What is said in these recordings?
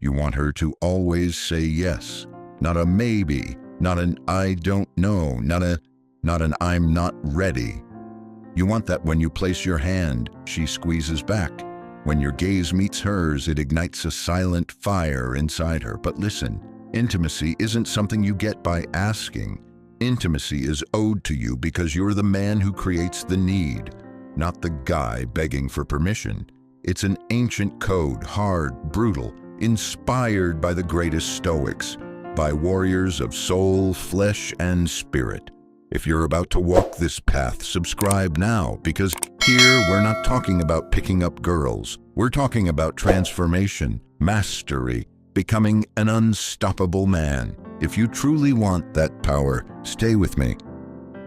You want her to always say yes, not a maybe, not an I don't know, not an I'm not ready. You want that when you place your hand, she squeezes back. When your gaze meets hers, it ignites a silent fire inside her. But listen, intimacy isn't something you get by asking. Intimacy is owed to you because you're the man who creates the need, not the guy begging for permission. It's an ancient code, hard, brutal, inspired by the greatest Stoics, by warriors of soul, flesh, and spirit. If you're about to walk this path, subscribe now, because here we're not talking about picking up girls. We're talking about transformation, mastery, becoming an unstoppable man. If you truly want that power, stay with me.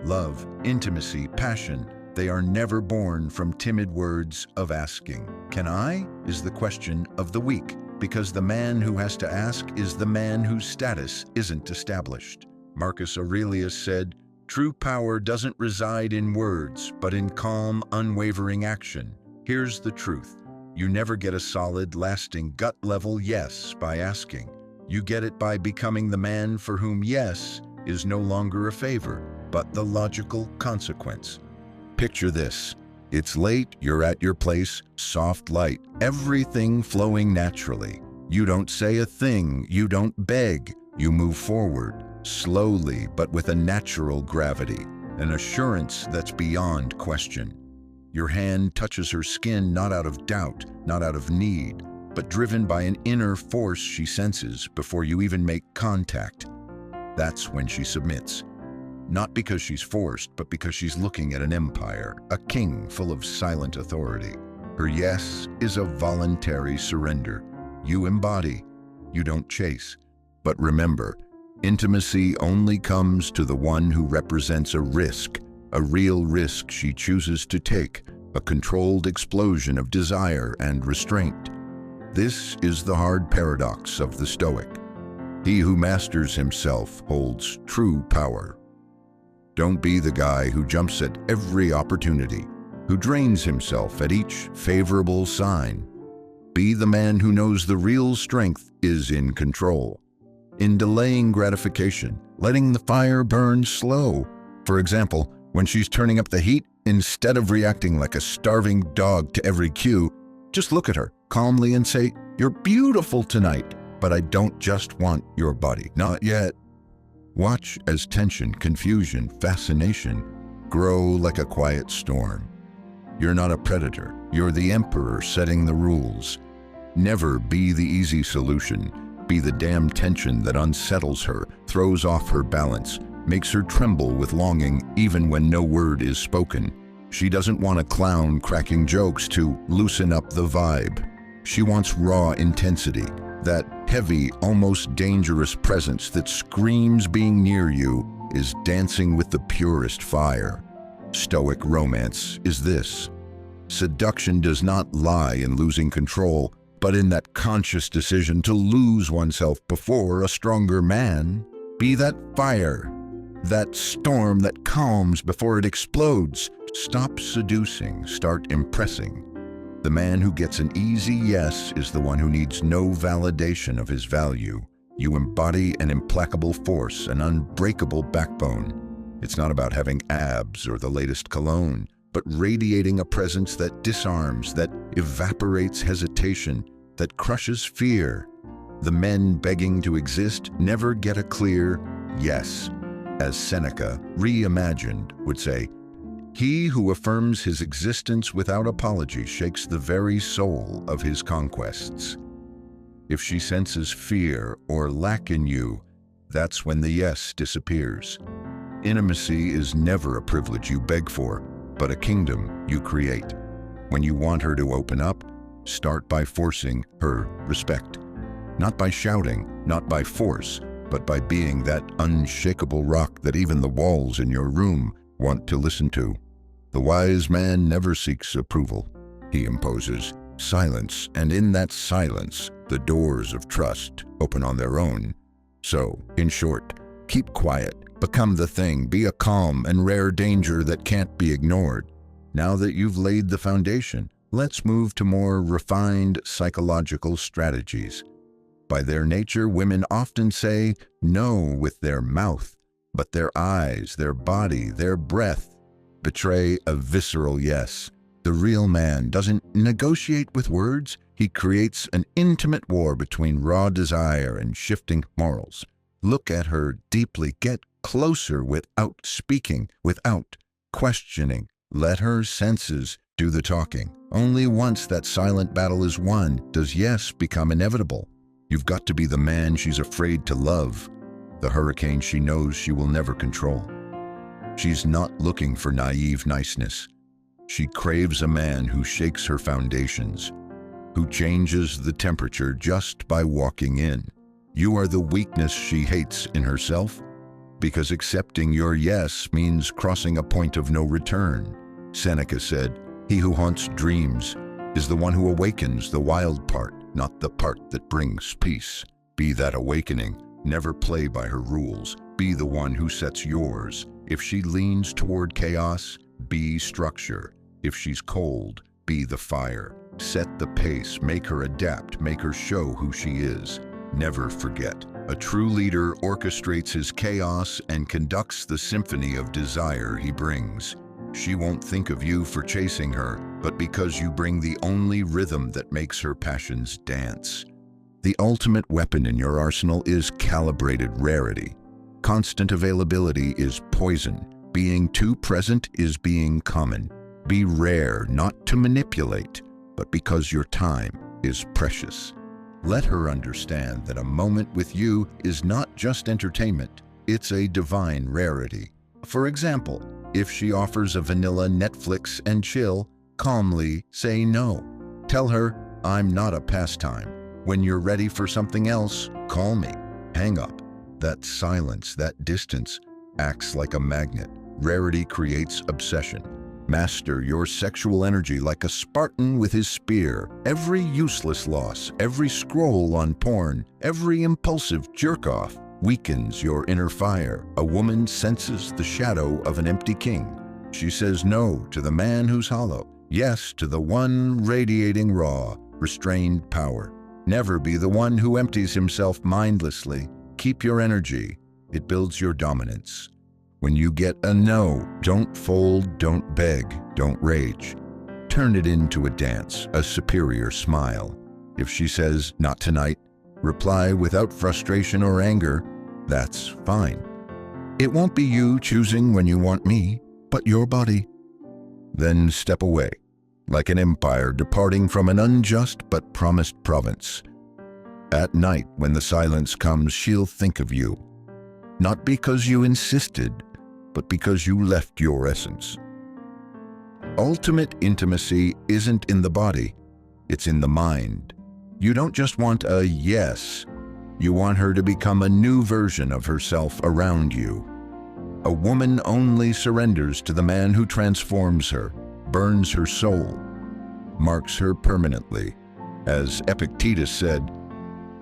Love, intimacy, passion, they are never born from timid words of asking. Can I? Is the question of the week, because the man who has to ask is the man whose status isn't established. Marcus Aurelius said, "True power doesn't reside in words, but in calm, unwavering action." Here's the truth. You never get a solid, lasting, gut-level yes by asking. You get it by becoming the man for whom yes is no longer a favor, but the logical consequence. Picture this. It's late, you're at your place, soft light, everything flowing naturally. You don't say a thing, you don't beg, you move forward, slowly but with a natural gravity, an assurance that's beyond question. Your hand touches her skin not out of doubt, not out of need, but driven by an inner force she senses before you even make contact. That's when she submits. Not because she's forced, but because she's looking at an empire, a king full of silent authority. Her yes is a voluntary surrender. You embody, you don't chase. But remember, intimacy only comes to the one who represents a risk, a real risk she chooses to take, a controlled explosion of desire and restraint. This is the hard paradox of the Stoic. He who masters himself holds true power. Don't be the guy who jumps at every opportunity, who drains himself at each favorable sign. Be the man who knows the real strength is in control, in delaying gratification, letting the fire burn slow. For example, when she's turning up the heat, instead of reacting like a starving dog to every cue, just look at her calmly and say, "You're beautiful tonight, but I don't just want your body, not yet." Watch as tension, confusion, fascination grow like a quiet storm. You're not a predator, you're the emperor setting the rules. Never be the easy solution. Be the damn tension that unsettles her, throws off her balance, makes her tremble with longing even when no word is spoken. She doesn't want a clown cracking jokes to loosen up the vibe. She wants raw intensity, that heavy, almost dangerous presence that screams being near you is dancing with the purest fire. Stoic romance is this. Seduction does not lie in losing control, but in that conscious decision to lose oneself before a stronger man. Be that fire, that storm that calms before it explodes. Stop seducing, start impressing. The man who gets an easy yes is the one who needs no validation of his value. You embody an implacable force, an unbreakable backbone. It's not about having abs or the latest cologne, but radiating a presence that disarms, that evaporates hesitation, that crushes fear. The men begging to exist never get a clear yes. As Seneca, reimagined, would say, "He who affirms his existence without apology shakes the very soul of his conquests." If she senses fear or lack in you, that's when the yes disappears. Intimacy is never a privilege you beg for, but a kingdom you create. When you want her to open up, start by forcing her respect. Not by shouting, not by force, but by being that unshakable rock that even the walls in your room want to listen to. The wise man never seeks approval. He imposes silence, and in that silence, the doors of trust open on their own. So, in short, keep quiet, become the thing, be a calm and rare danger that can't be ignored. Now that you've laid the foundation, let's move to more refined psychological strategies. By their nature, women often say no with their mouth, but their eyes, their body, their breath betray a visceral yes. The real man doesn't negotiate with words. He creates an intimate war between raw desire and shifting morals. Look at her deeply. Get closer without speaking, without questioning. Let her senses do the talking. Only once that silent battle is won does yes become inevitable. You've got to be the man she's afraid to love, the hurricane she knows she will never control. She's not looking for naive niceness. She craves a man who shakes her foundations, who changes the temperature just by walking in. You are the weakness she hates in herself, because accepting your yes means crossing a point of no return. Seneca said, "He who haunts dreams is the one who awakens the wild part, not the part that brings peace." Be that awakening. Never play by her rules. Be the one who sets yours. If she leans toward chaos, be structure. If she's cold, be the fire. Set the pace. Make her adapt. Make her show who she is. Never forget. A true leader orchestrates his chaos and conducts the symphony of desire he brings. She won't think of you for chasing her, but because you bring the only rhythm that makes her passions dance. The ultimate weapon in your arsenal is calibrated rarity. Constant availability is poison. Being too present is being common. Be rare, not to manipulate, but because your time is precious. Let her understand that a moment with you is not just entertainment, it's a divine rarity. For example, if she offers a vanilla Netflix and chill, calmly say no. Tell her, "I'm not a pastime. When you're ready for something else, call me." Hang up. That silence, that distance, acts like a magnet. Rarity creates obsession. Master your sexual energy like a Spartan with his spear. Every useless loss, every scroll on porn, every impulsive jerk-off weakens your inner fire. A woman senses the shadow of an empty king. She says no to the man who's hollow, yes to the one radiating raw, restrained power. Never be the one who empties himself mindlessly. Keep your energy. It builds your dominance. When you get a no, don't fold, don't beg, don't rage. Turn it into a dance, a superior smile. If she says, "Not tonight," reply without frustration or anger, "That's fine." It won't be you choosing when you want me, but your body. Then step away, like an empire departing from an unjust but promised province. At night, when the silence comes, she'll think of you. Not because you insisted, but because you left your essence. Ultimate intimacy isn't in the body, it's in the mind. You don't just want a yes, you want her to become a new version of herself around you. A woman only surrenders to the man who transforms her, burns her soul, marks her permanently. As Epictetus said,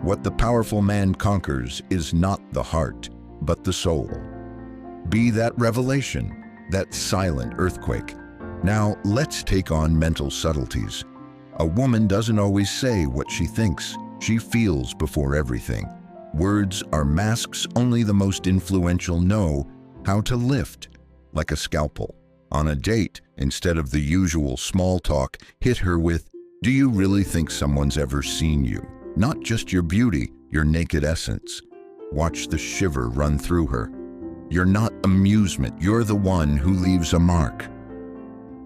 "What the powerful man conquers is not the heart, but the soul." Be that revelation, that silent earthquake. Now let's take on mental subtleties. A woman doesn't always say what she thinks. She feels before everything. Words are masks only the most influential know how to lift, like a scalpel. On a date, instead of the usual small talk, hit her with, "Do you really think someone's ever seen you? Not just your beauty, your naked essence." Watch the shiver run through her. You're not amusement, you're the one who leaves a mark.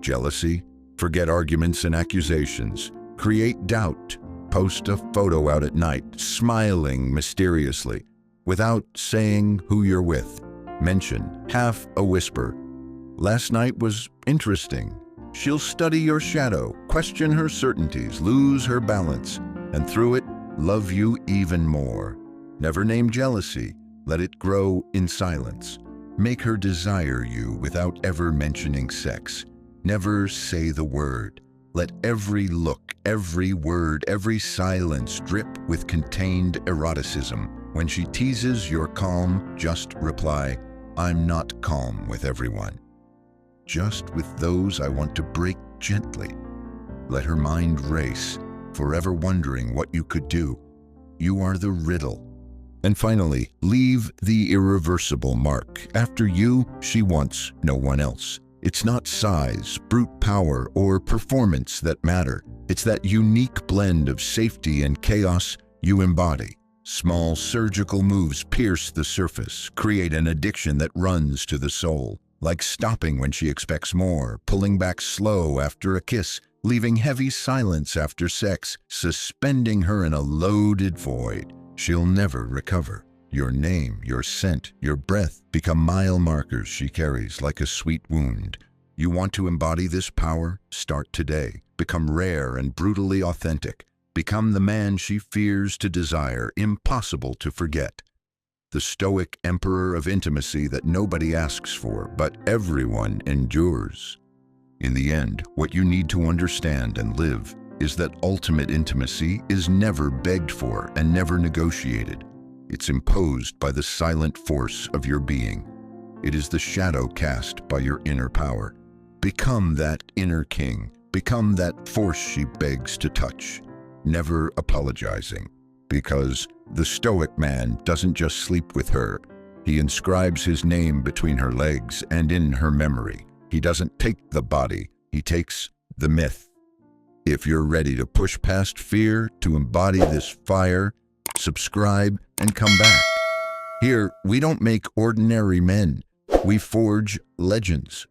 Jealousy? Forget arguments and accusations. Create doubt. Post a photo out at night, smiling mysteriously, without saying who you're with. Mention, half a whisper, "Last night was interesting." She'll study your shadow, question her certainties, lose her balance, and through it, love you even more. Never name jealousy. Let it grow in silence. Make her desire you without ever mentioning sex. Never say the word. Let every look, every word, every silence drip with contained eroticism. When she teases your calm, just reply, "I'm not calm with everyone. Just with those I want to break gently." Let her mind race, forever wondering what you could do. You are the riddle. And finally, leave the irreversible mark. After you, she wants no one else. It's not size, brute power, or performance that matter. It's that unique blend of safety and chaos you embody. Small surgical moves pierce the surface, create an addiction that runs to the soul. Like stopping when she expects more, pulling back slow after a kiss, leaving heavy silence after sex, suspending her in a loaded void. She'll never recover. Your name, your scent, your breath become mile markers she carries like a sweet wound. You want to embody this power? Start today. Become rare and brutally authentic. Become the man she fears to desire, impossible to forget. The Stoic emperor of intimacy that nobody asks for, but everyone endures. In the end, what you need to understand and live is that ultimate intimacy is never begged for and never negotiated. It's imposed by the silent force of your being. It is the shadow cast by your inner power. Become that inner king. Become that force she begs to touch, never apologizing. Because the Stoic man doesn't just sleep with her. He inscribes his name between her legs and in her memory. He doesn't take the body, he takes the myth. If you're ready to push past fear, to embody this fire, subscribe and come back. Here, we don't make ordinary men. We forge legends.